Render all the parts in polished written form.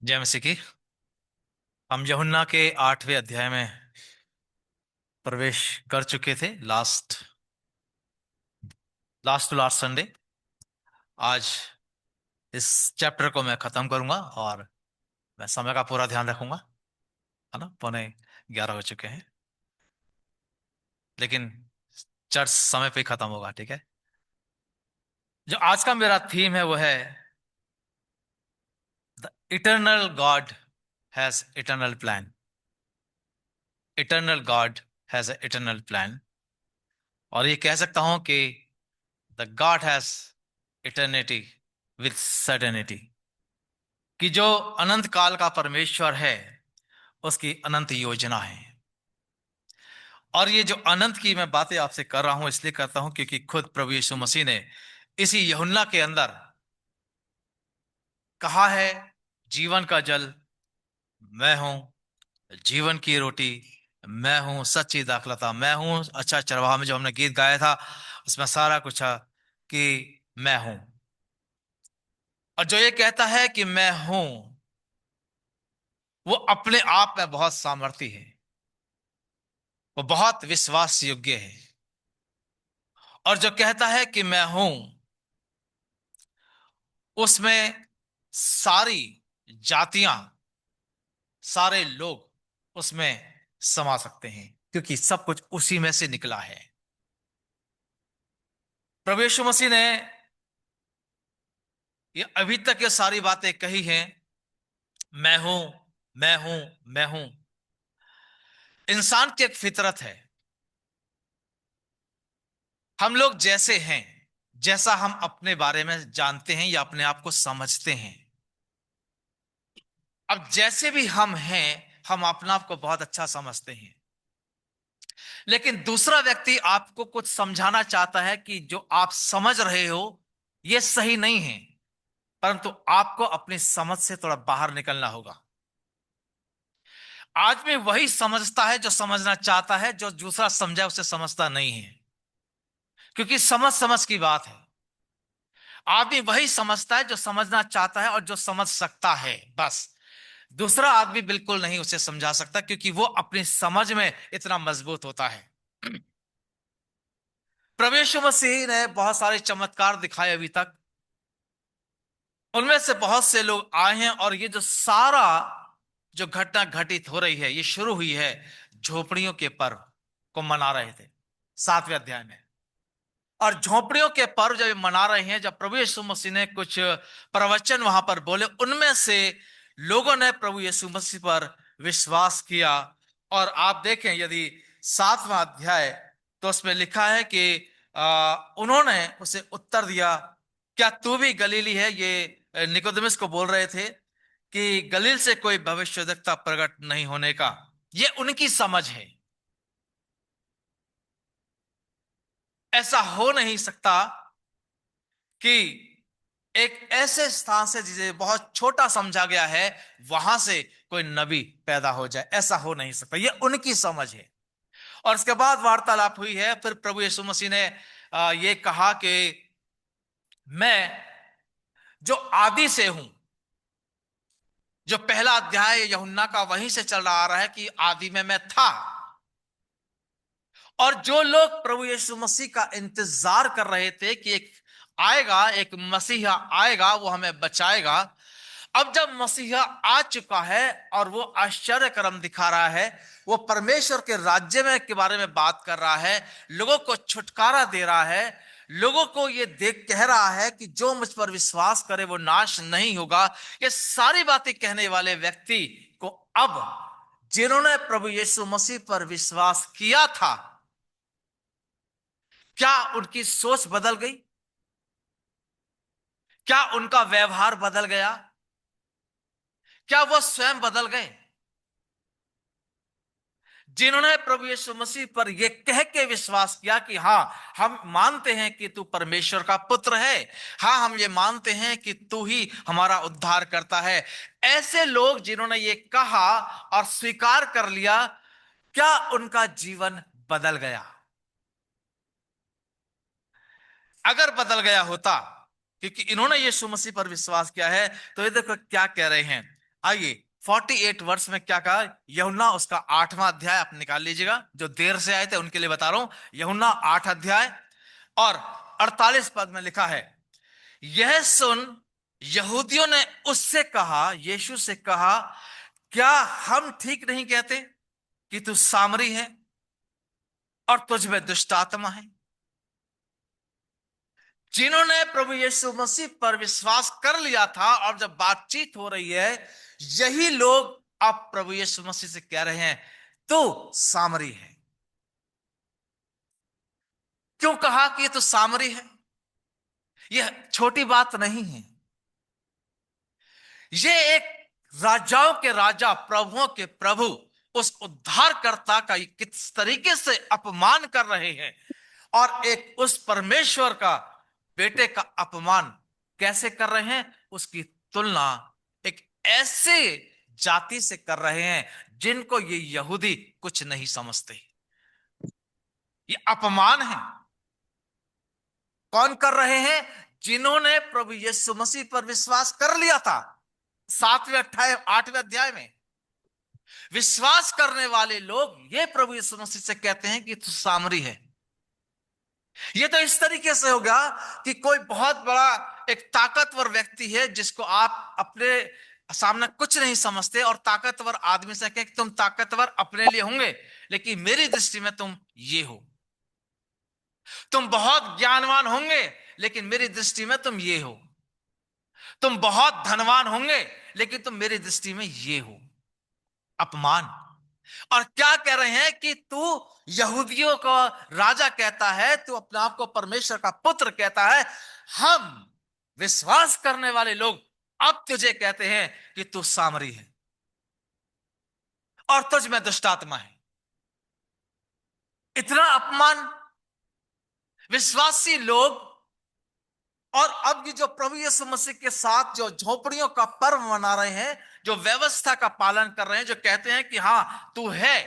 जय मसीह की। हम यूहन्ना के 8वें अध्याय में प्रवेश कर चुके थे। Last last to last Sunday. आज इस चैप्टर को मैं खत्म करूंगा और मैं समय का पूरा ध्यान रखूंगा। है ना, 11:15 हो चुके हैं, लेकिन चर्च समय पे ही खत्म होगा। ठीक है। जो आज का मेरा थीम है वो है the eternal God has eternal plan. Eternal God has eternal plan. और ये कह सकता हूं कि the God has eternity with certainty. कि जो अनंत काल का परमेश्वर है उसकी अनंत योजना है। और ये जो अनंत की मैं बातें आपसे कर रहा हूं इसलिए करता हूं क्योंकि खुद प्रभु यीशु मसीह ने इसी यूहन्ना के अंदर कहा है, जीवन का जल मैं हूं, जीवन की रोटी मैं हूं, सच्ची दाखलता मैं हूं। अच्छा चरवाहा में जो हमने गीत गाया था उसमें सारा कुछ है कि मैं हूं। और जो ये कहता है कि मैं हूं वो अपने आप में बहुत सामर्थी है, वो बहुत विश्वास योग्य है। और जो कहता है कि मैं हूं उसमें सारी जातियां, सारे लोग उसमें समा सकते हैं क्योंकि सब कुछ उसी में से निकला है। प्रभु यीशु मसीह ने ये अभी तक ये सारी बातें कही हैं। मैं हूं, मैं हूं, मैं हूं। इंसान की एक फितरत है। हम लोग जैसे हैं, जैसा हम अपने बारे में जानते हैं या अपने आप को समझते हैं। अब जैसे भी हम हैं, हम अपने आप को बहुत अच्छा समझते हैं। लेकिन दूसरा व्यक्ति आपको कुछ समझाना चाहता है कि जो आप समझ रहे हो यह सही नहीं है, परंतु आपको अपनी समझ से थोड़ा बाहर निकलना होगा। आदमी वही समझता है जो समझना चाहता है, जो दूसरा समझा उसे समझता नहीं है। क्योंकि समझ समझ की बात है। आदमी वही समझता है जो समझना चाहता है और जो समझ सकता है, बस। दूसरा आदमी बिल्कुल नहीं उसे समझा सकता क्योंकि वो अपनी समझ में इतना मजबूत होता है। प्रभु यीशु मसीह ने बहुत सारे चमत्कार दिखाए अभी तक। उनमें से बहुत से लोग आए हैं और ये जो सारा जो घटना घटित हो रही है ये शुरू हुई है झोपड़ियों के पर्व को मना रहे थे 7वें अध्याय में। और झोपड़ियों के पर्व जब ये मना रहे हैं, जब प्रभु यीशु मसीह ने कुछ प्रवचन वहां पर बोले, उनमें से लोगों ने प्रभु यीशु मसीह पर विश्वास किया। और आप देखें यदि 7वां अध्याय, तो उसमें लिखा है कि उन्होंने उसे उत्तर दिया, क्या तू भी गलीली है? ये निकोदेमुस को बोल रहे थे कि गलील से कोई भविष्यद्वक्ता प्रकट नहीं होने का। ये उनकी समझ है। ऐसा हो नहीं सकता कि एक ऐसे स्थान से जिसे बहुत छोटा समझा गया है वहां से कोई नबी पैदा हो जाए। ऐसा हो नहीं सकता, ये उनकी समझ है। और इसके बाद वार्तालाप हुई है। फिर प्रभु यीशु मसीह ने ये कहा कि मैं जो आदि से हूं। जो पहला अध्याय यूहन्ना का वहीं से चल रहा आ रहा है कि आदि में मैं था। और जो लोग प्रभु यीशु मसीह का इंतजार कर रहे थे कि एक आएगा, एक मसीहा आएगा, वो हमें बचाएगा। अब जब मसीहा आ चुका है और वो आश्चर्य कर्म दिखा रहा है, वो परमेश्वर के राज्य में के बारे में बात कर रहा है, लोगों को छुटकारा दे रहा है, लोगों को ये देख कह रहा है कि जो मुझ पर विश्वास करे वो नाश नहीं होगा। ये सारी बातें कहने वाले व्यक्ति को अब जिन्होंने प्रभु यीशु मसीह पर विश्वास किया था, क्या उनकी सोच बदल गई? क्या उनका व्यवहार बदल गया? क्या वो स्वयं बदल गए? जिन्होंने प्रभु यीशु मसीह पर यह कह के विश्वास किया कि हाँ, हम मानते हैं कि तू परमेश्वर का पुत्र है, हाँ हम ये मानते हैं कि तू ही हमारा उद्धार करता है। ऐसे लोग जिन्होंने ये कहा और स्वीकार कर लिया, क्या उनका जीवन बदल गया? अगर बदल गया होता, क्योंकि इन्होंने यीशु मसीह पर विश्वास किया है, तो ये देखो क्या कह रहे हैं। आइए 48 वर्ष में क्या कहा यूहन्ना, उसका 8वां अध्याय आप निकाल लीजिएगा, जो देर से आए थे उनके लिए बता रहा हूं। यूहन्ना 8 अध्याय और 48 पद में लिखा है, यह सुन यहूदियों ने उससे कहा, यीशु से कहा, क्या हम ठीक नहीं कहते कि तू सामरी है और तुझ में दुष्ट आत्मा है? जिन्होंने प्रभु यीशु मसीह पर विश्वास कर लिया था और जब बातचीत हो रही है, यही लोग अब प्रभु यीशु मसीह से कह रहे हैं तू सामरी है। क्यों कहा कि ये तो सामरी है? यह छोटी बात नहीं है। ये एक राजाओं के राजा, प्रभुओं के प्रभु, उस उद्धारकर्ता का किस तरीके से अपमान कर रहे हैं, और एक उस परमेश्वर का बेटे का अपमान कैसे कर रहे हैं, उसकी तुलना एक ऐसे जाति से कर रहे हैं जिनको ये यहूदी कुछ नहीं समझते। ये अपमान है। कौन कर रहे हैं? जिन्होंने प्रभु यीशु मसीह पर विश्वास कर लिया था। 7वें 8वें अध्याय में विश्वास करने वाले लोग ये प्रभु यीशु मसीह से कहते हैं कि तू सामरी है। ये तो इस तरीके से होगा कि कोई बहुत बड़ा एक ताकतवर व्यक्ति है जिसको आप अपने सामने कुछ नहीं समझते, और ताकतवर आदमी से कहें कि तुम ताकतवर अपने लिए होंगे, लेकिन मेरी दृष्टि में तुम ये हो। तुम बहुत ज्ञानवान होंगे, लेकिन मेरी दृष्टि में तुम ये हो। तुम बहुत धनवान होंगे, लेकिन तुम मेरी दृष्टि में ये हो। अपमान। और क्या कह रहे हैं कि तू यहूदियों को राजा कहता है, तू अपने आप को परमेश्वर का पुत्र कहता है। हम विश्वास करने वाले लोग अब तुझे कहते हैं कि तू सामरी है और तुझ में दुष्ट आत्मा है। इतना अपमान विश्वासी लोग। और अब ये जो प्रभु यीशु मसीह के साथ जो झोपड़ियों का पर्व मना रहे हैं, जो व्यवस्था का पालन कर रहे हैं, जो कहते हैं कि हाँ तू है,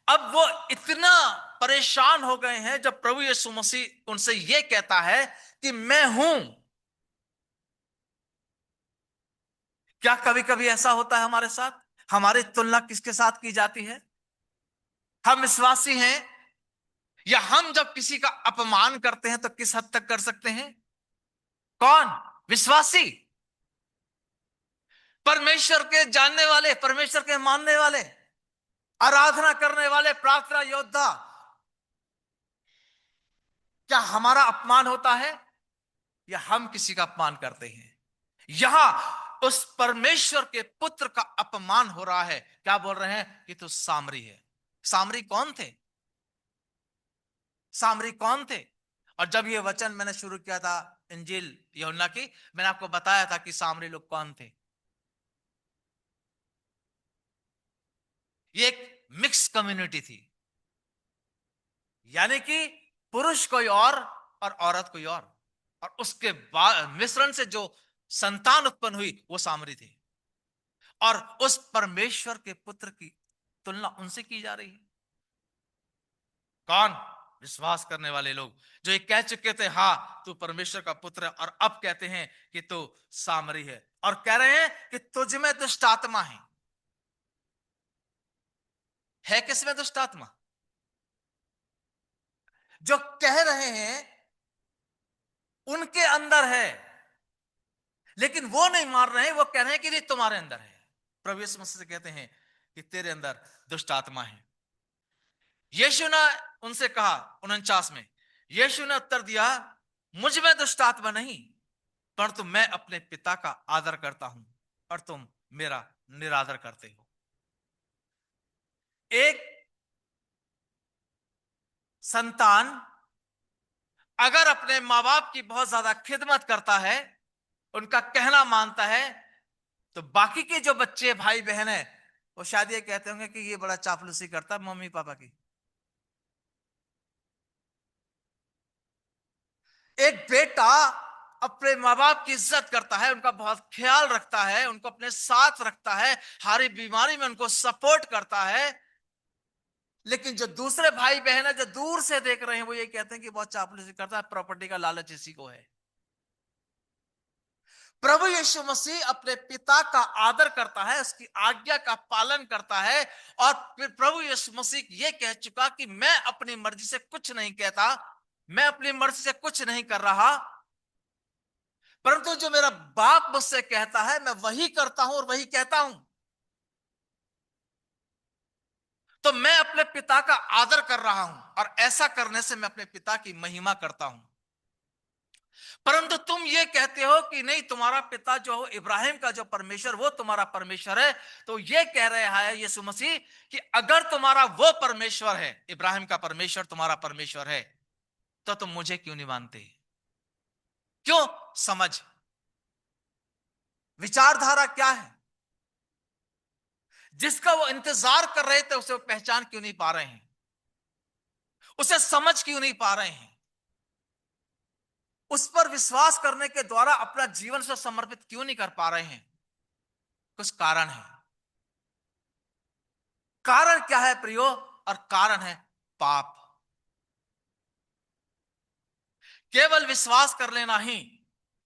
अब वो इतना परेशान हो गए हैं जब प्रभु यीशु मसीह उनसे ये कहता है कि मैं हूं। क्या कभी कभी ऐसा होता है हमारे साथ? हमारी तुलना किसके साथ की जाती है? हम विश्वासी हैं, या हम जब किसी का अपमान करते हैं तो किस हद तक कर सकते हैं? कौन? विश्वासी, परमेश्वर के जानने वाले, परमेश्वर के मानने वाले, आराधना करने वाले, प्रार्थना योद्धा। क्या हमारा अपमान होता है या हम किसी का अपमान करते हैं? यहां उस परमेश्वर के पुत्र का अपमान हो रहा है। क्या बोल रहे हैं कि तू सामरी है। सामरी कौन थे? सामरी कौन थे? और जब ये वचन मैंने शुरू किया था इंजील यूहन्ना की, मैंने आपको बताया था कि सामरी लोग कौन थे। ये एक मिक्स कम्युनिटी थी, यानी कि पुरुष कोई और औरत कोई और उसके बाद मिश्रण से जो संतान उत्पन्न हुई वो सामरी थी। और उस परमेश्वर के पुत्र की तुलना उनसे की जा रही है। कौन? विश्वास करने वाले लोग, जो ये कह चुके थे हाँ तू परमेश्वर का पुत्र है, और अब कहते हैं कि तू सामरी है, और कह रहे हैं कि तुझ में दुष्ट आत्मा है किसमें दुष्ट आत्मा? जो कह रहे हैं उनके अंदर है, लेकिन वो नहीं मान रहे हैं। वो कह रहे हैं कि नहीं तुम्हारे अंदर है। प्रभु यीशु मसीह से कहते हैं कि तेरे अंदर दुष्ट आत्मा है। यीशु ने उनसे कहा 49 में, यीशु ने उत्तर दिया, मुझ में दुष्ट आत्मा नहीं, परंतु मैं अपने पिता का आदर करता हूं और तुम मेरा निरादर करते हो। एक संतान अगर अपने माँ बाप की बहुत ज्यादा खिदमत करता है, उनका कहना मानता है, तो बाकी के जो बच्चे भाई बहन है वो शायद ये कहते होंगे कि ये बड़ा चापलूसी करता है मम्मी पापा की। एक बेटा अपने माँ बाप की इज्जत करता है, उनका बहुत ख्याल रखता है, उनको अपने साथ रखता है, हर बीमारी में उनको सपोर्ट करता है। लेकिन जो दूसरे भाई बहन है जो दूर से देख रहे हैं वो ये कहते हैं कि बहुत चापलूसी करता है, प्रॉपर्टी का लालच इसी को है। प्रभु यीशु मसीह अपने पिता का आदर करता है, उसकी आज्ञा का पालन करता है। और फिर प्रभु यीशु मसीह ये कह चुका कि मैं अपनी मर्जी से कुछ नहीं कहता, मैं अपनी मर्जी से कुछ नहीं कर रहा, परंतु जो मेरा बाप मुझसे कहता है मैं वही करता हूं और वही कहता हूं। तो मैं अपने पिता का आदर कर रहा हूं और ऐसा करने से मैं अपने पिता की महिमा करता हूं। परंतु तुम ये कहते हो कि नहीं, तुम्हारा पिता जो हो इब्राहिम का जो परमेश्वर वो तुम्हारा परमेश्वर है। तो ये कह रहा है यीशु मसीह कि अगर तुम्हारा वो परमेश्वर है, इब्राहिम का परमेश्वर तुम्हारा परमेश्वर है, तो तुम मुझे क्यों नहीं मानते? क्यों? समझ, विचारधारा क्या है जिसका वो इंतजार कर रहे थे, उसे वो पहचान क्यों नहीं पा रहे हैं? उसे समझ क्यों नहीं पा रहे हैं? उस पर विश्वास करने के द्वारा अपना जीवन से समर्पित क्यों नहीं कर पा रहे हैं? कुछ कारण है। कारण क्या है प्रियो? और कारण है पाप। केवल विश्वास कर लेना ही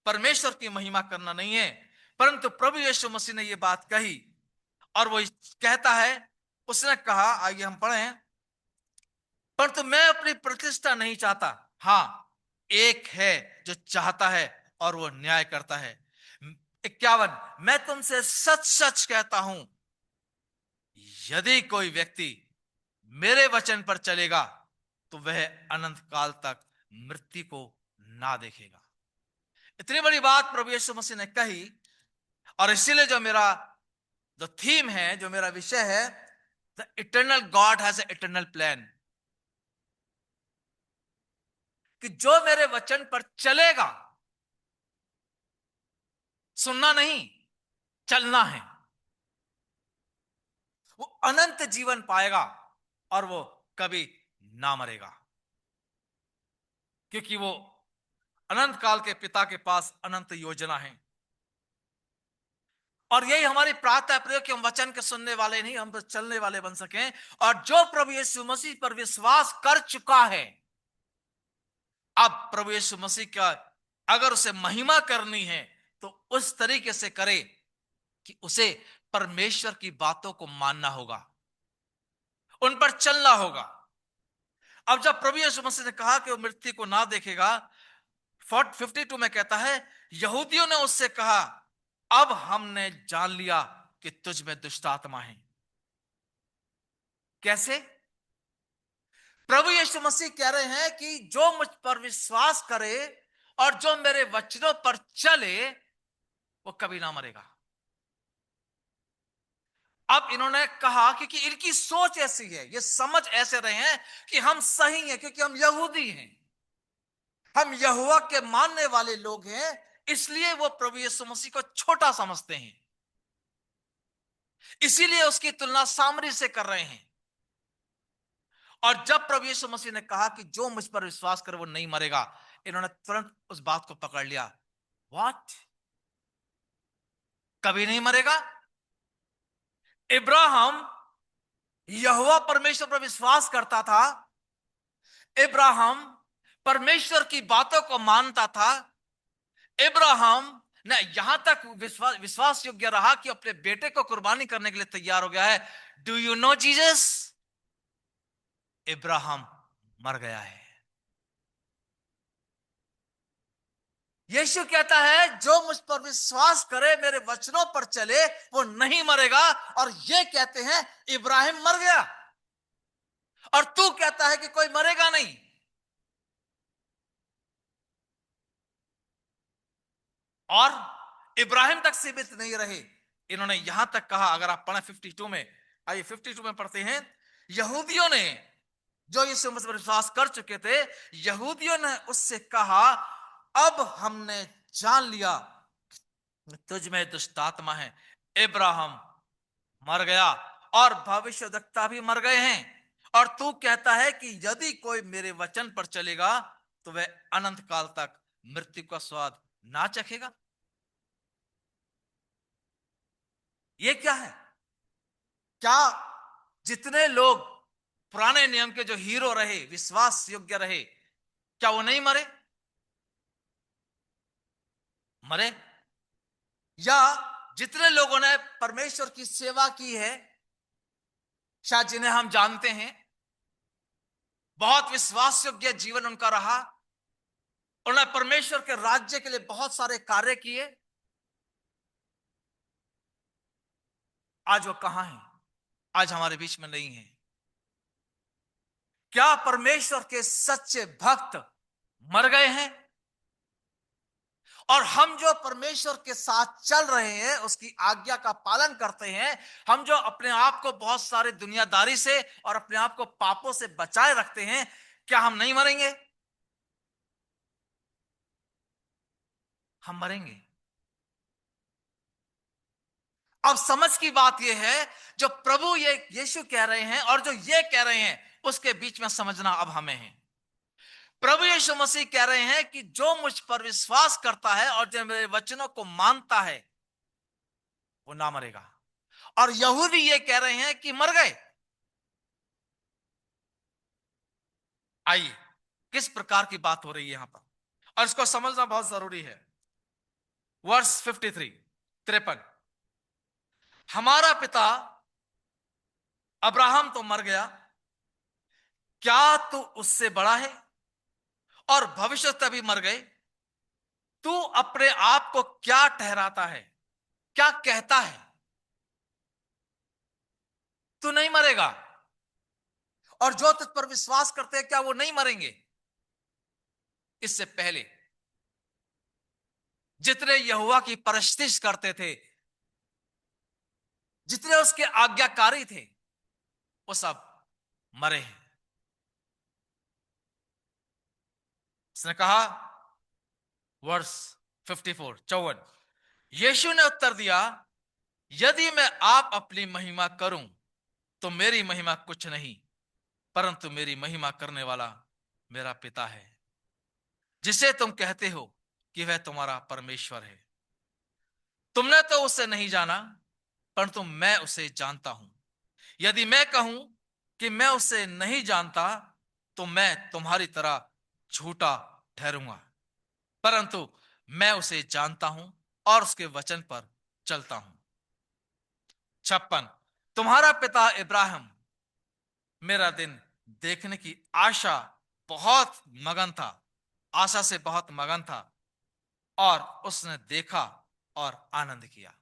परमेश्वर की महिमा करना नहीं है, परंतु प्रभु यीशु मसीह ने यह बात कही और वो कहता है, उसने कहा, आइए हम पढ़ें, परंतु मैं अपनी प्रतिष्ठा नहीं चाहता, हां एक है जो चाहता है और वो न्याय करता है। 51, मैं तुमसे सच सच कहता हूं, यदि कोई व्यक्ति मेरे वचन पर चलेगा तो वह अनंत काल तक मृत्यु को ना देखेगा। इतनी बड़ी बात प्रभु यीशु मसीह ने कही, और इसीलिए जो मेरा जो थीम है, जो मेरा विषय है, the eternal God has a eternal plan, कि जो मेरे वचन पर चलेगा, सुनना नहीं चलना है, वो अनंत जीवन पाएगा और वो कभी ना मरेगा, क्योंकि वो अनंत काल के पिता के पास अनंत योजना है। और यही हमारी प्रार्थना है कि हम वचन के सुनने वाले नहीं, हम तो चलने वाले बन सकें। और जो प्रभु यीशु मसीह पर विश्वास कर चुका है, अब प्रभु यीशु मसीह का अगर उसे महिमा करनी है तो उस तरीके से करे कि उसे परमेश्वर की बातों को मानना होगा, उन पर चलना होगा। अब जब प्रभु यीशु मसीह ने कहा कि वो मृत्यु को ना देखेगा, 52 में कहता है, यहूदियों ने उससे कहा, अब हमने जान लिया कि तुझ में दुष्ट आत्मा है। कैसे? प्रभु यीशु मसीह कह रहे हैं कि जो मुझ पर विश्वास करे और जो मेरे वचनों पर चले वो कभी ना मरेगा। अब इन्होंने कहा क्योंकि इनकी सोच ऐसी है, ये समझ ऐसे रहे हैं कि हम सही हैं क्योंकि हम यहूदी हैं, हम यहोवा के मानने वाले लोग हैं, इसलिए वो प्रभु यीशु मसीह को छोटा समझते हैं, इसीलिए उसकी तुलना सामरी से कर रहे हैं। और जब प्रभु यीशु मसीह ने कहा कि जो मुझ पर विश्वास करे वो नहीं मरेगा, इन्होंने तुरंत उस बात को पकड़ लिया। व्हाट? कभी नहीं मरेगा? इब्राहिम यहोवा परमेश्वर पर विश्वास करता था, इब्राहिम परमेश्वर की बातों को मानता था, इब्राहिम ने यहां तक विश्वास योग्य रहा कि अपने बेटे को कुर्बानी करने के लिए तैयार हो गया है। Do you know Jesus? Ibrahim मर गया है। यीशु कहता है जो मुझ पर विश्वास करे, मेरे वचनों पर चले, वो नहीं मरेगा। और ये कहते हैं इब्राहिम मर गया, और तू कहता है कि कोई मरेगा नहीं। और इब्राहिम तक सीमित नहीं रहे, इन्होंने यहां तक कहा, अगर आप पढ़ें 52 में, आइए 52 में पढ़ते हैं, यहूदियों ने जो यीशु मसीह पर विश्वास कर चुके थे, यहूदियों ने उससे कहा, अब हमने जान लिया तुझ में दुष्ट आत्मा है। इब्राहिम मर गया और भविष्यद्वक्ता भी मर गए हैं, और तू कहता है कि यदि कोई मेरे वचन पर चलेगा तो वह अनंत काल तक मृत्यु का स्वाद ना चखेगा। ये क्या है? क्या जितने लोग पुराने नियम के जो हीरो रहे, विश्वास योग्य रहे, क्या वो नहीं मरे? मरे। या जितने लोगों ने परमेश्वर की सेवा की है, शायद जिन्हें हम जानते हैं, बहुत विश्वास योग्य जीवन उनका रहा, उन्होंने परमेश्वर के राज्य के लिए बहुत सारे कार्य किए, आज वो कहां हैं? आज हमारे बीच में नहीं है। क्या परमेश्वर के सच्चे भक्त मर गए हैं? और हम जो परमेश्वर के साथ चल रहे हैं, उसकी आज्ञा का पालन करते हैं, हम जो अपने आप को बहुत सारे दुनियादारी से और अपने आप को पापों से बचाए रखते हैं, क्या हम नहीं मरेंगे? हम मरेंगे। अब समझ की बात यह है, जो प्रभु ये यीशु कह रहे हैं और जो ये कह रहे हैं, उसके बीच में समझना अब हमें है। प्रभु यीशु मसीह कह रहे हैं कि जो मुझ पर विश्वास करता है और जो मेरे वचनों को मानता है, वो ना मरेगा। और यहूदी ये कह रहे हैं कि मर गए। आइए, किस प्रकार की बात हो रही है यहां पर, और इसको समझना बहुत जरूरी है। वर्स 53 हमारा पिता अब्राहम तो मर गया, क्या तू उससे बड़ा है? और भविष्य भी मर गए, तू अपने आप को क्या ठहराता है? क्या कहता है? तू नहीं मरेगा। और जो तुझ पर विश्वास करते हैं, क्या वो नहीं मरेंगे? इससे पहले जितने यहोवा की परस्तिश करते थे, जितने उसके आज्ञाकारी थे, वो सब मरे हैं। उसने कहा, वर्स 54 यीशु ने उत्तर दिया, यदि मैं आप अपनी महिमा करूं तो मेरी महिमा कुछ नहीं, परंतु मेरी महिमा करने वाला मेरा पिता है, जिसे तुम कहते हो कि वह तुम्हारा परमेश्वर है। तुमने तो उसे नहीं जाना, परंतु मैं उसे जानता हूं। यदि मैं कहूं कि मैं उसे नहीं जानता, तो मैं तुम्हारी तरह झूठा ठहरूंगा, परंतु मैं उसे जानता हूं और उसके वचन पर चलता हूं। 56 तुम्हारा पिता इब्राहिम मेरा दिन देखने की आशा बहुत मगन था, आशा से बहुत मगन था, और उसने देखा और आनंद किया।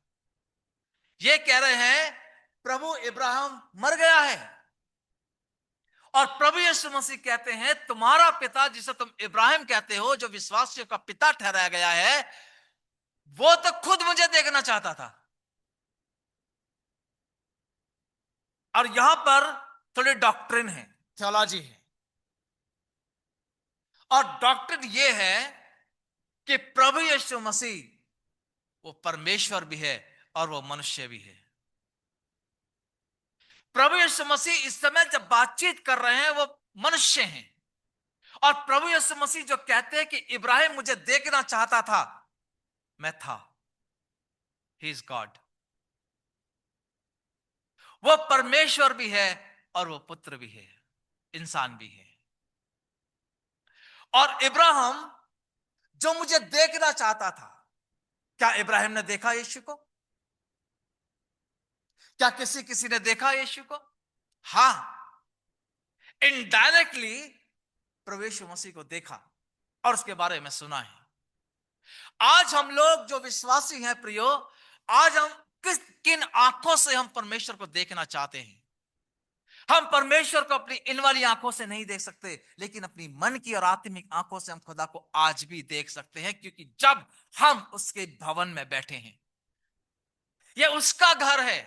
ये कह रहे हैं प्रभु इब्राहिम मर गया है, और प्रभु यीशु मसीह कहते हैं तुम्हारा पिता, जिसे तुम इब्राहिम कहते हो, जो विश्वासियों का पिता ठहराया गया है, वो तो खुद मुझे देखना चाहता था। और यहां पर थोड़ी डॉक्ट्रिन है, थियोलॉजी है। और डॉक्ट्रिन ये है कि प्रभु यीशु मसीह वो परमेश्वर भी है और वो मनुष्य भी है। प्रभु यीशु मसीह इस समय जब बातचीत कर रहे हैं, वो मनुष्य हैं। और प्रभु यीशु मसीह जो कहते हैं कि इब्राहिम मुझे देखना चाहता था, मैं था। He is God. वो परमेश्वर भी है और वो पुत्र भी है, इंसान भी है। और इब्राहिम जो मुझे देखना चाहता था, क्या इब्राहिम ने देखा यीशु को? क्या किसी किसी ने देखा यीशु को? हां, इनडायरेक्टली प्रभु यीशु मसीह को देखा और उसके बारे में सुना है। आज हम लोग जो विश्वासी हैं प्रियो, आज हम किन आंखों से हम परमेश्वर को देखना चाहते हैं? हम परमेश्वर को अपनी इन वाली आंखों से नहीं देख सकते, लेकिन अपनी मन की और आत्मिक आंखों से हम खुदा को आज भी देख सकते हैं, क्योंकि जब हम उसके भवन में बैठे हैं, यह उसका घर है,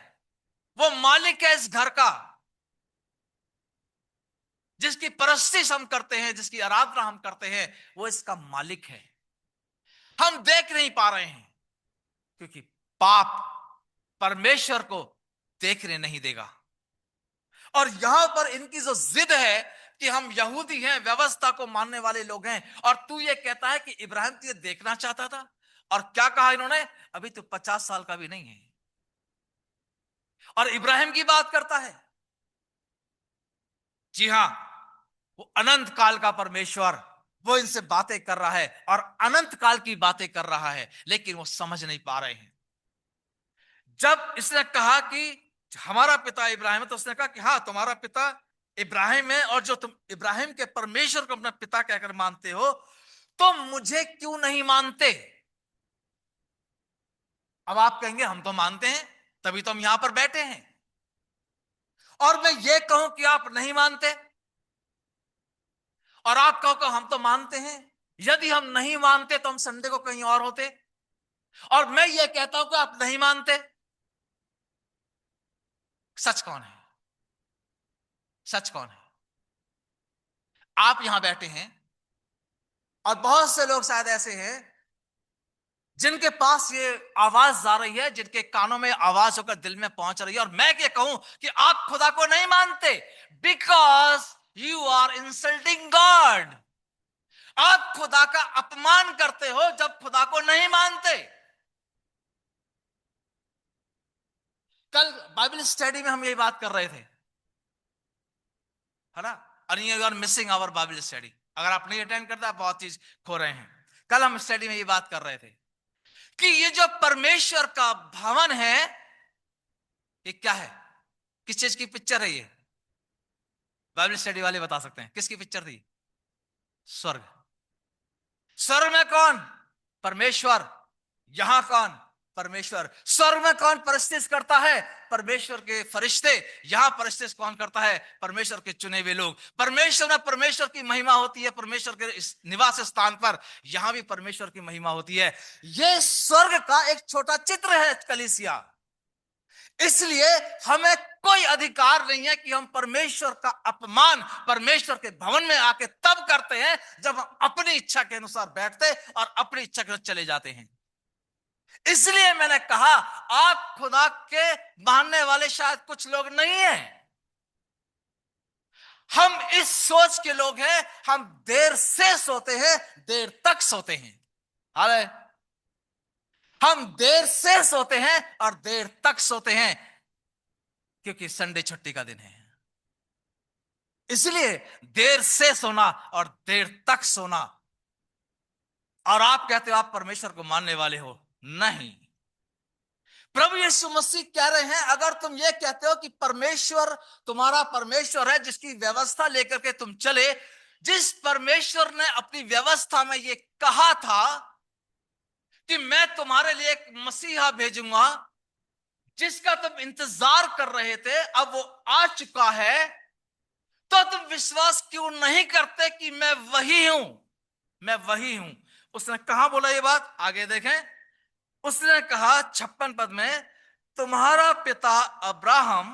वो मालिक है इस घर का, जिसकी परस्तिश हम करते हैं, जिसकी आराधना हम करते हैं, वो इसका मालिक है। हम देख नहीं पा रहे हैं, क्योंकि पाप परमेश्वर को देखने नहीं देगा। और यहां पर इनकी जो जिद है कि हम यहूदी हैं, व्यवस्था को मानने वाले लोग हैं, और तू ये कहता है कि इब्राहिम तुझे देखना चाहता था, और क्या कहा इन्होंने? अभी तो 50 साल का भी नहीं है और इब्राहिम की बात करता है। जी हां, वो अनंत काल का परमेश्वर, वो इनसे बातें कर रहा है और अनंत काल की बातें कर रहा है, लेकिन वो समझ नहीं पा रहे हैं। जब इसने कहा कि हमारा पिता इब्राहिम है, तो उसने कहा कि हाँ तुम्हारा पिता इब्राहिम है, और जो तुम इब्राहिम के परमेश्वर को अपना पिता कहकर मानते हो, तो मुझे क्यों नहीं मानते? अब आप कहेंगे हम तो मानते हैं, तभी तो हम यहां पर बैठे हैं। और मैं ये कहूं कि आप नहीं मानते, और आप कहो कि हम तो मानते हैं। यदि हम नहीं मानते तो हम संडे को कहीं और होते। और मैं ये कहता हूं कि आप नहीं मानते। सच कौन है? सच कौन है? आप यहां बैठे हैं, और बहुत से लोग शायद ऐसे हैं जिनके पास ये आवाज जा रही है, जिनके कानों में आवाज होकर दिल में पहुंच रही है, और मैं ये कहूं कि आप खुदा को नहीं मानते, because you are insulting God. आप खुदा का अपमान करते हो जब खुदा को नहीं मानते। कल बाइबल स्टडी में हम यही बात कर रहे थे, है ना? और you are missing our Bible study. अगर आप नहीं अटेंड करते, आप बहुत चीज खो रहे हैं। कल हम स्टडी में ये बात कर रहे थे कि ये जो परमेश्वर का भवन है, ये क्या है? किस चीज की पिक्चर है ये? बाइबल स्टडी वाले बता सकते हैं किसकी पिक्चर थी? स्वर्ग। स्वर्ग में कौन? परमेश्वर। यहां कौन? परमेश्वर। स्वर्ग में कौन परिस्थिति करता है? परमेश्वर के फरिश्ते। यहां परिस्थिति कौन करता है? परमेश्वर के चुने हुए लोग। परमेश्वर में परमेश्वर की महिमा होती है, परमेश्वर के इस निवास स्थान पर यहां भी परमेश्वर की महिमा होती है। यह स्वर्ग का एक छोटा चित्र है कलीसिया। इसलिए हमें कोई अधिकार नहीं है कि हम परमेश्वर का अपमान परमेश्वर के भवन में आके तब करते हैं जब हम अपनी इच्छा के अनुसार बैठते और अपनी इच्छा के अनुसार चले जाते हैं। इसलिए मैंने कहा, आप खुदा के मानने वाले शायद कुछ लोग नहीं हैं। हम इस सोच के लोग हैं, हम देर से सोते हैं, देर तक सोते हैं। हाले, हम देर से सोते हैं और देर तक सोते हैं, क्योंकि संडे छुट्टी का दिन है। इसलिए देर से सोना और देर तक सोना। और आप कहते हो आप परमेश्वर को मानने वाले हो। नहीं, प्रभु यीशु मसीह कह रहे हैं, अगर तुम ये कहते हो कि परमेश्वर तुम्हारा परमेश्वर है जिसकी व्यवस्था लेकर के तुम चले, जिस परमेश्वर ने अपनी व्यवस्था में ये कहा था कि मैं तुम्हारे लिए एक मसीहा भेजूंगा जिसका तुम इंतजार कर रहे थे, अब वो आ चुका है, तो तुम विश्वास क्यों नहीं करते कि मैं वही हूं? मैं वही हूं। उसने कहां बोला ये बात? आगे देखें। उसने कहा 56 पद में, तुम्हारा पिता अब्राहम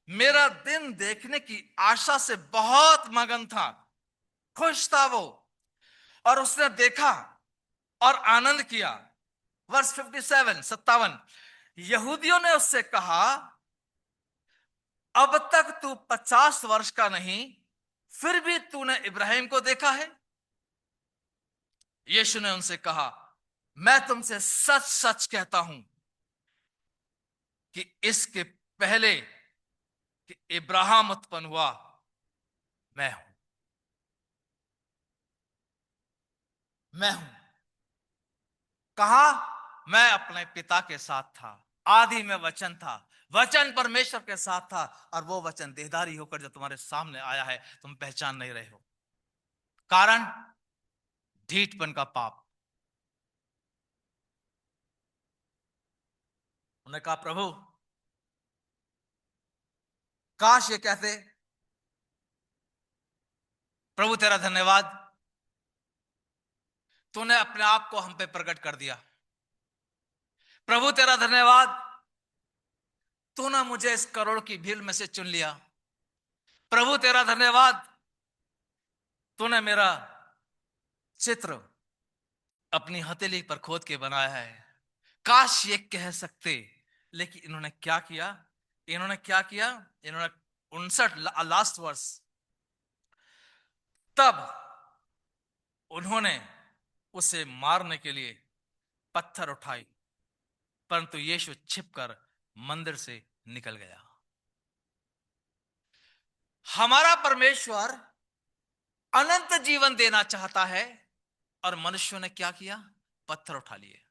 मेरा दिन देखने की आशा से बहुत मगन था, खुश था वो, और उसने देखा और आनंद किया। वर्ष 57 यहूदियों ने उससे कहा, अब तक तू 50 वर्ष का नहीं, फिर भी तूने इब्राहिम को देखा है। यीशु ने उनसे कहा, मैं तुमसे सच सच कहता हूं कि इसके पहले कि इब्राहिम उत्पन्न हुआ, मैं हूं। मैं हूं। कहा? मैं अपने पिता के साथ था, आदि में वचन था, वचन परमेश्वर के साथ था, और वो वचन देहधारी होकर जो तुम्हारे सामने आया है, तुम पहचान नहीं रहे हो। कारण? ढीठपन का पाप। उन्होंने कहा, प्रभु काश ये कहते, प्रभु तेरा धन्यवाद, तूने अपने आप को हम पे प्रकट कर दिया। प्रभु तेरा धन्यवाद, तूने मुझे इस करोड़ की भीड़ में से चुन लिया। प्रभु तेरा धन्यवाद, तूने मेरा चित्र अपनी हथेली पर खोद के बनाया है। काश ये कह सकते, लेकिन इन्होंने क्या किया? इन्होंने क्या किया? इन्होंने 59 लास्ट वर्ष, तब उन्होंने उसे मारने के लिए पत्थर उठाई, परंतु यीशु छिपकर मंदिर से निकल गया। हमारा परमेश्वर अनंत जीवन देना चाहता है, और मनुष्यों ने क्या किया? पत्थर उठा लिए।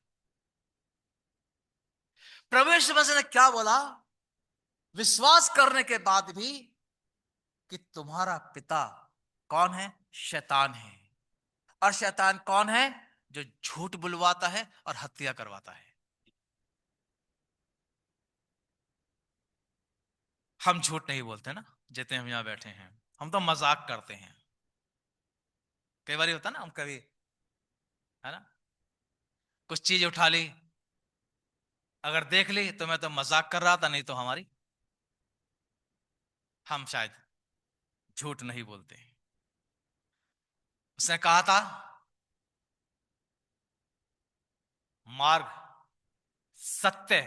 प्रभु यीशु मसीह ने क्या बोला? विश्वास करने के बाद भी कि तुम्हारा पिता कौन है? शैतान है। और शैतान कौन है? जो झूठ बुलवाता है और हत्या करवाता है। हम झूठ नहीं बोलते ना, जितने हम यहां बैठे हैं, हम तो मजाक करते हैं। कई बार होता ना, हम कभी, है ना, कुछ चीज उठा ली, अगर देख ली तो मैं तो मजाक कर रहा था, नहीं तो हमारी, हम शायद झूठ नहीं बोलते। उसने कहा था, मार्ग, सत्य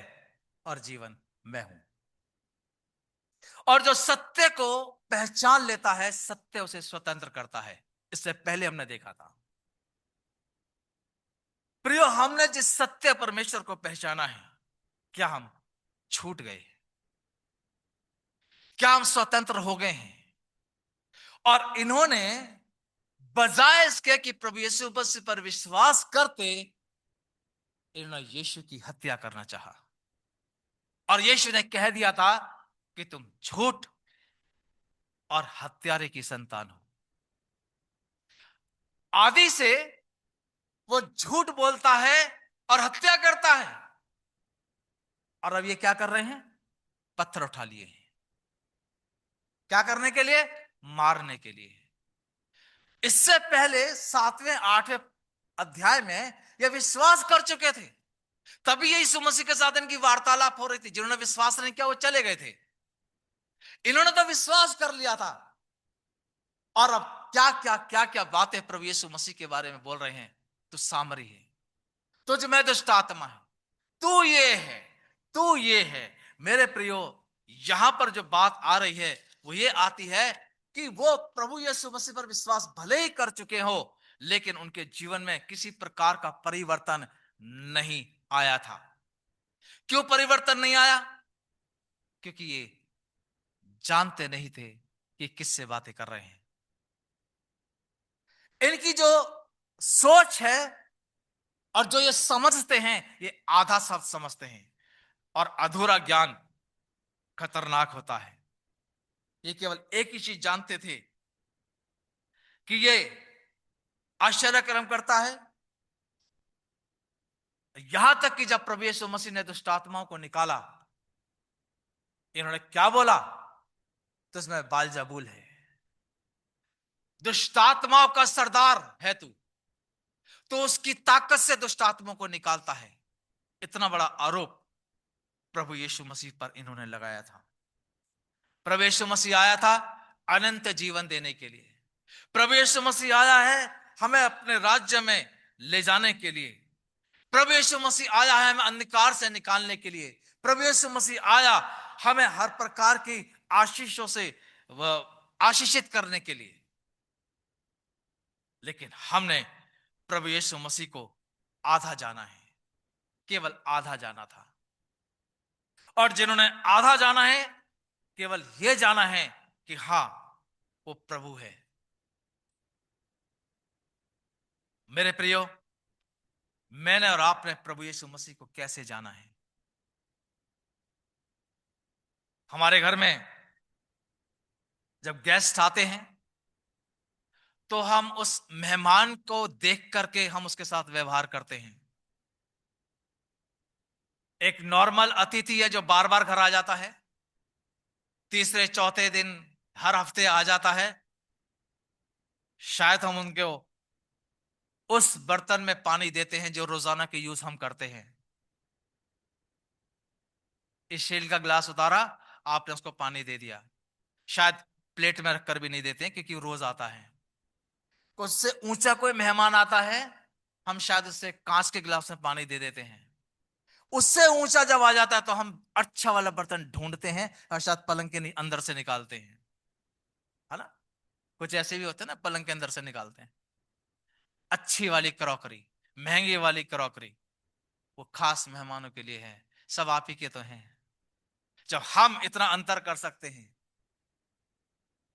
और जीवन मैं हूं। और जो सत्य को पहचान लेता है, सत्य उसे स्वतंत्र करता है। इससे पहले हमने देखा था प्रियो, हमने जिस सत्य परमेश्वर को पहचाना है, क्या हम छूट गए? क्या हम स्वतंत्र हो गए हैं? और इन्होंने बजाय इसके कि प्रभु यीशु मसीह पर विश्वास करते, इन्होंने यीशु की हत्या करना चाहा। और यीशु ने कह दिया था कि तुम झूठ और हत्यारे की संतान हो। आदि से वो झूठ बोलता है और हत्या करता है। और अब ये क्या कर रहे हैं? पत्थर उठा लिए हैं। क्या करने के लिए? मारने के लिए। इससे पहले 7वें 8वें अध्याय में ये विश्वास कर चुके थे, तभी यीशु मसीह के साथ इनकी वार्तालाप हो रही थी। जिन्होंने विश्वास नहीं किया वो चले गए थे, इन्होंने तो विश्वास कर लिया था। और अब क्या क्या क्या क्या बातें प्रभु यीशु मसीह के बारे में बोल रहे हैं। तू सामरी है, तुझ में दुष्ट आत्मा है, तू ये है, तू ये है। मेरे प्रियो, यहां पर जो बात आ रही है वो ये आती है कि वो प्रभु यीशु मसीह पर विश्वास भले ही कर चुके हो, लेकिन उनके जीवन में किसी प्रकार का परिवर्तन नहीं आया था। क्यों परिवर्तन नहीं आया? क्योंकि ये जानते नहीं थे कि किससे बातें कर रहे हैं। इनकी जो सोच है और जो ये समझते हैं, ये आधा शब्द समझते हैं। और अधूरा ज्ञान खतरनाक होता है। ये केवल एक ही चीज जानते थे कि ये आश्चर्य कर्म करता है। यहां तक कि जब प्रभु यीशु मसीह ने दुष्ट आत्माओं को निकाला, इन्होंने क्या बोला? तो इसमें बालजबूल है, दुष्ट आत्माओं का सरदार है तू, तो उसकी ताकत से दुष्ट आत्माओं को निकालता है। इतना बड़ा आरोप प्रभु यीशु मसीह पर इन्होंने लगाया था। प्रभु यीशु मसीह आया था अनंत जीवन देने के लिए। प्रभु यीशु मसीह आया है हमें अपने राज्य में ले जाने के लिए। प्रभु यीशु मसीह आया है हमें अंधकार से निकालने के लिए। प्रभु यीशु मसीह आया हमें हर प्रकार की आशीषों से आशीषित करने के लिए। लेकिन हमने प्रभु यीशु मसीह को आधा जाना है, केवल आधा जाना था। और जिन्होंने आधा जाना है, केवल यह जाना है कि हां, वो प्रभु है। मेरे प्रियो, मैंने और आपने प्रभु यीशु मसीह को कैसे जाना है? हमारे घर में जब गेस्ट आते हैं तो हम उस मेहमान को देख करके हम उसके साथ व्यवहार करते हैं। एक नॉर्मल अतिथि है जो बार बार घर आ जाता है, तीसरे चौथे दिन, हर हफ्ते आ जाता है, शायद हम उनको उस बर्तन में पानी देते हैं जो रोजाना के यूज हम करते हैं। इस स्टील का ग्लास उतारा, आपने उसको पानी दे दिया। शायद प्लेट में रखकर भी नहीं देते हैं क्योंकि वो रोज आता है। उससे ऊंचा कोई मेहमान आता है, हम शायद उससे कांच के गिलास में पानी दे देते हैं। उससे ऊंचा जब आ जाता है तो हम अच्छा वाला बर्तन ढूंढते हैं और शायद पलंग के अंदर से निकालते हैं, है ना। कुछ ऐसे भी होते हैं ना, पलंग के अंदर से निकालते हैं अच्छी वाली क्रॉकरी, महंगी वाली क्रॉकरी। वो खास मेहमानों के लिए है, सब आप ही के तो हैं। जब हम इतना अंतर कर सकते हैं,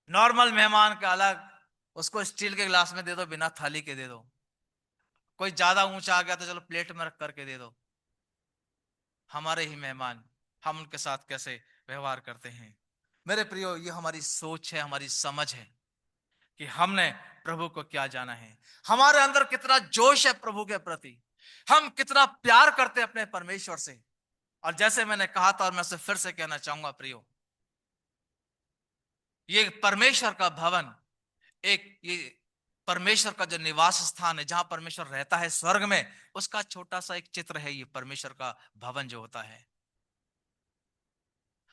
नॉर्मल मेहमान का अलग, उसको स्टील के गिलास में दे दो, बिना थाली के दे दो। कोई ज्यादा ऊंचा आ गया तो चलो प्लेट में रख करके दे दो। हमारे ही मेहमान, हम उनके साथ कैसे व्यवहार करते हैं। मेरे प्रियो, ये हमारी सोच है, हमारी समझ है कि हमने प्रभु को क्या जाना है, हमारे अंदर कितना जोश है प्रभु के प्रति, हम कितना प्यार करते हैं अपने परमेश्वर से। और जैसे मैंने कहा था, और मैं उसे फिर से कहना चाहूंगा प्रियो, ये परमेश्वर का भवन, एक ये परमेश्वर का जो निवास स्थान है, जहां परमेश्वर रहता है स्वर्ग में, उसका छोटा सा एक चित्र है ये परमेश्वर का भवन जो होता है।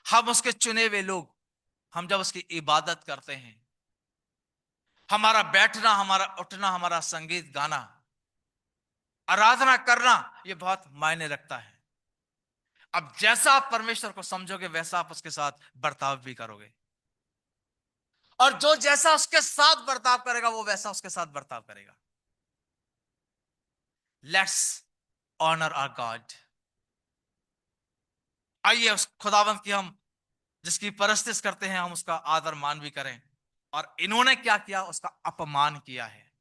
हम उसके चुने हुए लोग, हम जब उसकी इबादत करते हैं, हमारा बैठना, हमारा उठना, हमारा संगीत गाना, आराधना करना, ये बहुत मायने रखता है। अब जैसा आप परमेश्वर को समझोगे, वैसा आप उसके साथ बर्ताव भी करोगे, और जो जैसा उसके साथ बर्ताव करेगा, वो वैसा उसके साथ बर्ताव करेगा। Let's honour our God. आइए उस खुदावंत की हम, जिसकी परस्तिश करते हैं, हम उसका आदर मान भी करें। और इन्होंने क्या किया, उसका अपमान किया है।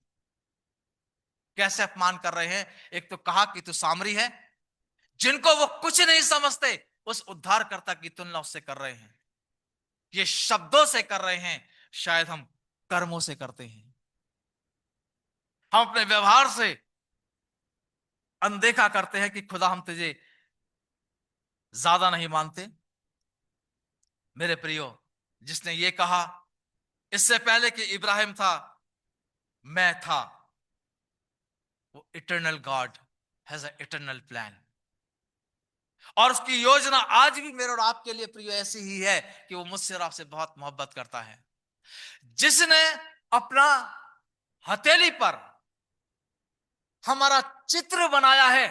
कैसे अपमान कर रहे हैं? एक तो कहा कि तू सामरी है, जिनको वो कुछ नहीं समझते, उस उद्धारकर्ता की तुलना उससे कर रहे हैं। ये शब्दों से कर रहे हैं, शायद हम कर्मों से करते हैं। हम अपने व्यवहार से अनदेखा करते हैं कि खुदा हम तुझे ज्यादा नहीं मानते। मेरे प्रियो, जिसने ये कहा इससे पहले कि इब्राहिम था, मैं था, वो eternal God has a eternal plan. और उसकी योजना आज भी मेरे और आपके लिए प्रियो ऐसी ही है कि वो मुझसे और आपसे बहुत मोहब्बत करता है। जिसने अपना हथेली पर हमारा चित्र बनाया है,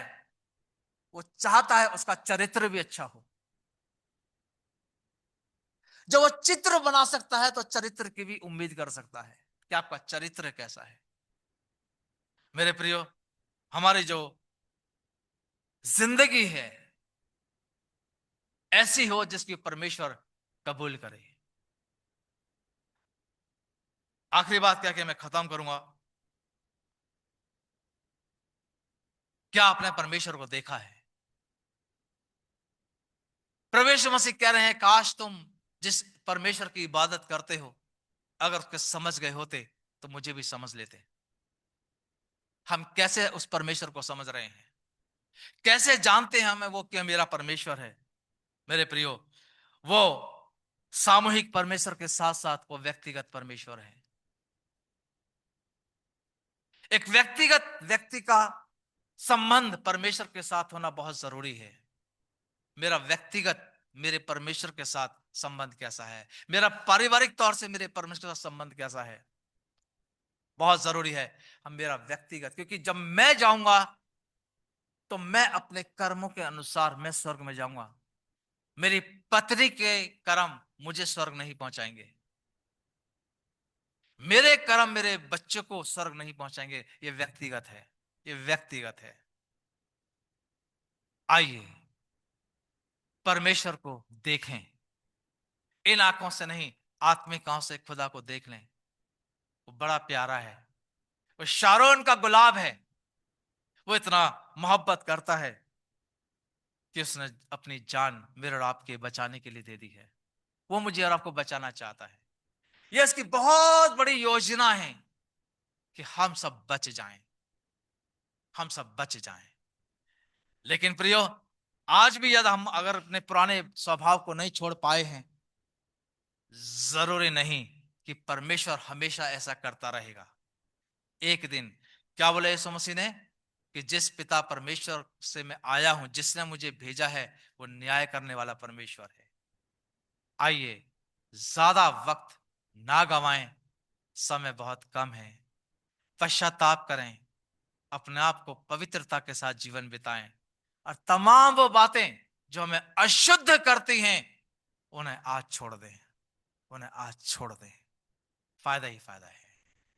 वो चाहता है उसका चरित्र भी अच्छा हो। जब वो चित्र बना सकता है, तो चरित्र की भी उम्मीद कर सकता है कि आपका चरित्र कैसा है। मेरे प्रियो, हमारी जो जिंदगी है, ऐसी हो जिसकी परमेश्वर कबूल करे। आखिरी बात क्या कि मैं खत्म करूंगा, क्या आपने परमेश्वर को देखा है? प्रभु यीशु मसीह कह रहे हैं, काश तुम जिस परमेश्वर की इबादत करते हो, अगर उसके समझ गए होते तो मुझे भी समझ लेते। हम कैसे उस परमेश्वर को समझ रहे हैं, कैसे जानते हैं हमें वो कि मेरा परमेश्वर है? मेरे प्रियो, वो सामूहिक परमेश्वर के साथ साथ वो व्यक्तिगत परमेश्वर है। एक व्यक्तिगत व्यक्ति का संबंध परमेश्वर के साथ होना बहुत जरूरी है। मेरा व्यक्तिगत मेरे परमेश्वर के साथ संबंध कैसा है, मेरा पारिवारिक तौर से मेरे परमेश्वर के साथ संबंध कैसा है, बहुत जरूरी है। हम मेरा व्यक्तिगत, क्योंकि जब मैं जाऊंगा तो मैं अपने कर्मों के अनुसार मैं स्वर्ग में जाऊंगा। मेरी पत्नी के कर्म मुझे स्वर्ग नहीं पहुंचाएंगे, मेरे कर्म मेरे बच्चे को स्वर्ग नहीं पहुंचाएंगे। ये व्यक्तिगत है, ये व्यक्तिगत है। आइए परमेश्वर को देखें, इन आंखों से नहीं, आत्मिक आंखों से खुदा को देख लें। वो बड़ा प्यारा है, वो शारोन का गुलाब है। वो इतना मोहब्बत करता है कि उसने अपनी जान मेरे और आपके बचाने के लिए दे दी है। वो मुझे और आपको बचाना चाहता है। ये इसकी बहुत बड़ी योजना है कि हम सब बच जाएं, हम सब बच जाएं। लेकिन प्रियो, आज भी यदि हम अगर अपने पुराने स्वभाव को नहीं छोड़ पाए हैं, जरूरी नहीं कि परमेश्वर हमेशा ऐसा करता रहेगा। एक दिन क्या बोले यीशु मसीह ने कि जिस पिता परमेश्वर से मैं आया हूं, जिसने मुझे भेजा है, वो न्याय करने वाला परमेश्वर है। आइए ज्यादा वक्त ना गवाएं, समय बहुत कम है। पश्चाताप करें, अपने आप को पवित्रता के साथ जीवन बिताएं, और तमाम वो बातें जो हमें अशुद्ध करती हैं, उन्हें आज छोड़ दें, उन्हें आज छोड़ दें। फायदा ही फायदा है।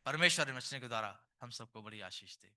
परमेश्वर के वचन के द्वारा हम सबको बड़ी आशीष दे।